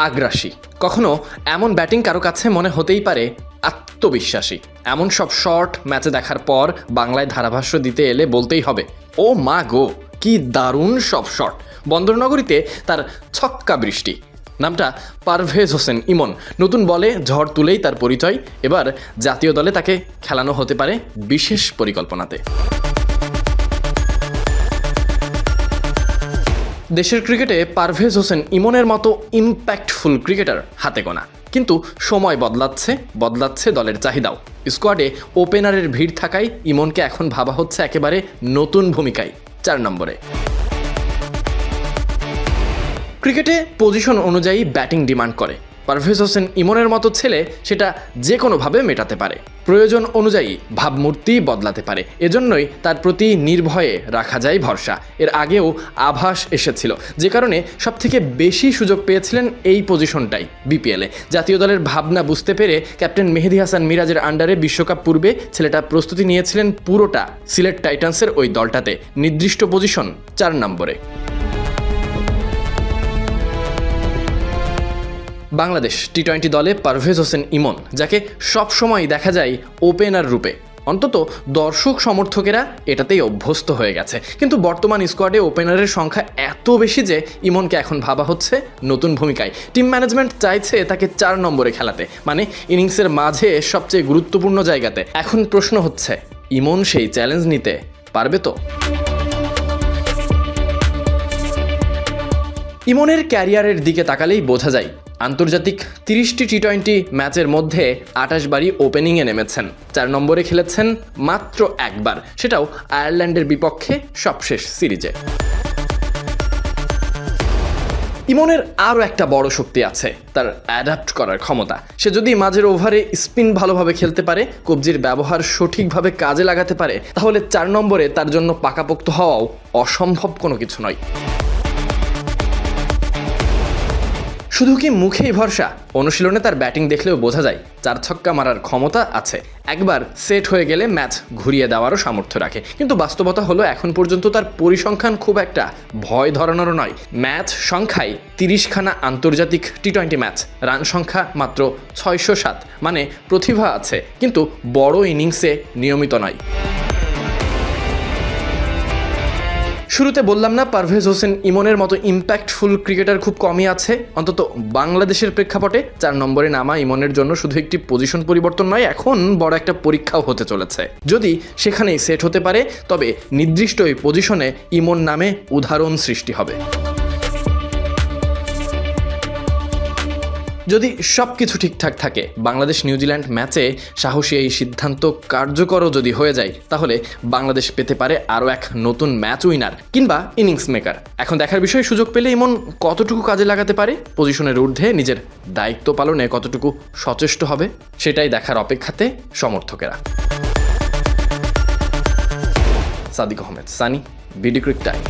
আগ্রাসী, কখনো এমন ব্যাটিং কারো কাছে মনে হতেই পারে আত্মবিশ্বাসী। এমন সব শট ম্যাচে দেখার পর বাংলায় ধারাভাষ্য দিতে এলে বলতেই হবে, ও মা গো, কি দারুণ সব শট। বন্দরনগরীতে তার ছক্কা বৃষ্টি। নামটা পারভেজ হোসেন ইমন। নতুন বলে ঝড় তুলেই তার পরিচয়। এবার জাতীয় দলে তাকে খেলানো হতে পারে বিশেষ পরিকল্পনাতে। দেশের ক্রিকেটে পারভেজ হোসেন ইমনের মতো ইম্প্যাক্টফুল ক্রিকেটার হাতে গোনা, কিন্তু সময় বদলাচ্ছে দলের চাহিদাও। স্কোয়াডে ওপেনারের ভিড় থাকায় ইমনকে এখন ভাবা হচ্ছে একেবারে নতুন ভূমিকায়, 4 নম্বরে। ক্রিকেটে পজিশন অনুযায়ী ব্যাটিং ডিমান্ড করে। পারভেজ হোসেন ইমনের মতো ছেলে সেটা যে কোনোভাবে মেটাতে পারে। প্রয়োজন অনুযায়ী ভাবমূর্তি বদলাতে পারে। এজন্যই তার প্রতি নির্ভয়ে রাখা যায় ভরসা। এর আগেও আভাস এসেছিল, যে কারণে সবথেকে বেশি সুযোগ পেয়েছিলেন এই পজিশনটাই বিপিএলে। জাতীয় দলের ভাবনা বুঝতে পেরে ক্যাপ্টেন মেহেদী হাসান মিরাজের আন্ডারে বিশ্বকাপ পূর্বে ছেলেটা প্রস্তুতি নিয়েছিলেন পুরোটা সিলেট টাইটান্সের ওই দলটাতে। নির্দিষ্ট পজিশন 4 নম্বরে। বাংলাদেশ টি-20 দলে পারভেজ হোসেন ইমন, যাকে সবসময় দেখা যায় ওপেনার রূপে, অন্তত দর্শক সমর্থকেরা এটাতেই অভ্যস্ত হয়ে গেছে। কিন্তু বর্তমান স্কোয়াডে ওপেনারের সংখ্যা এত বেশি যে ইমনকে এখন ভাবা হচ্ছে নতুন ভূমিকায়। টিম ম্যানেজমেন্ট চাইছে তাকে 4 নম্বরে খেলাতে, মানে ইনিংসের মাঝে সবচেয়ে গুরুত্বপূর্ণ জায়গাতে। এখন প্রশ্ন হচ্ছে, ইমন সেই চ্যালেঞ্জ নিতে পারবে তো? ইমনের ক্যারিয়ারের দিকে তাকালেই বোঝা যায়, আন্তর্জাতিক 30টি টি-20 ম্যাচের মধ্যে 28 বারই ওপেনিংয়ে নেমেছেন। 4 নম্বরে খেলেছেন মাত্র একবার, সেটাও আয়ারল্যান্ডের বিপক্ষে সবশেষ সিরিজে। ইমনের আরও একটা বড় শক্তি আছে, তার অ্যাডাপ্ট করার ক্ষমতা। সে যদি মাঝের ওভারে স্পিন ভালোভাবে খেলতে পারে, কবজির ব্যবহার সঠিকভাবে কাজে লাগাতে পারে, তাহলে 4 নম্বরে তার জন্য পাকাপোক্ত হওয়াও অসম্ভব কোনো কিছু নয়। শুধু কি মুখেই ভরসা? অনুশীলনে তার ব্যাটিং দেখলেও বোঝা যায় 4 ছক্কা মারার ক্ষমতা আছে। একবার সেট হয়ে গেলে ম্যাচ ঘুরিয়ে দেওয়ারও সামর্থ্য রাখে। কিন্তু বাস্তবতা হলো, এখন পর্যন্ত তার পরিসংখ্যান খুব একটা ভয় ধরানোরও নয়। ম্যাচ সংখ্যায় 30খানা আন্তর্জাতিক টি-20 ম্যাচ, রান সংখ্যা মাত্র 607। মানে প্রতিভা আছে, কিন্তু বড় ইনিংসে নিয়মিত নয়। শুরুতে বললাম না, পারভেজ হোসেন ইমনের মতো ইম্প্যাক্টফুল ক্রিকেটার খুব কমই আছে, অন্তত বাংলাদেশের প্রেক্ষাপটে। 4 নম্বরে নামা ইমনের জন্য শুধু একটি পজিশন পরিবর্তন নয়, এখন বড় একটা পরীক্ষাও হতে চলেছে। যদি সেখানেই সেট হতে পারে, তবে নির্দিষ্ট ওই পজিশনে ইমন নামে উদাহরণ সৃষ্টি হবে। যদি সব কিছু ঠিকঠাক থাকে, বাংলাদেশ নিউজিল্যান্ড ম্যাচে সাহসী এই সিদ্ধান্ত কার্যকরও যদি হয়ে যায়, তাহলে বাংলাদেশ পেতে পারে আরও এক নতুন ম্যাচ উইনার কিংবা ইনিংস মেকার। এখন দেখার বিষয়, সুযোগ পেলে ইমন কতটুকু কাজে লাগাতে পারে, পজিশনের ঊর্ধ্বে নিজের দায়িত্ব পালনে কতটুকু সচেষ্ট হবে, সেটাই দেখার অপেক্ষাতে সমর্থকেরা। Sadiq Ahmed, Sunny, BD crick time.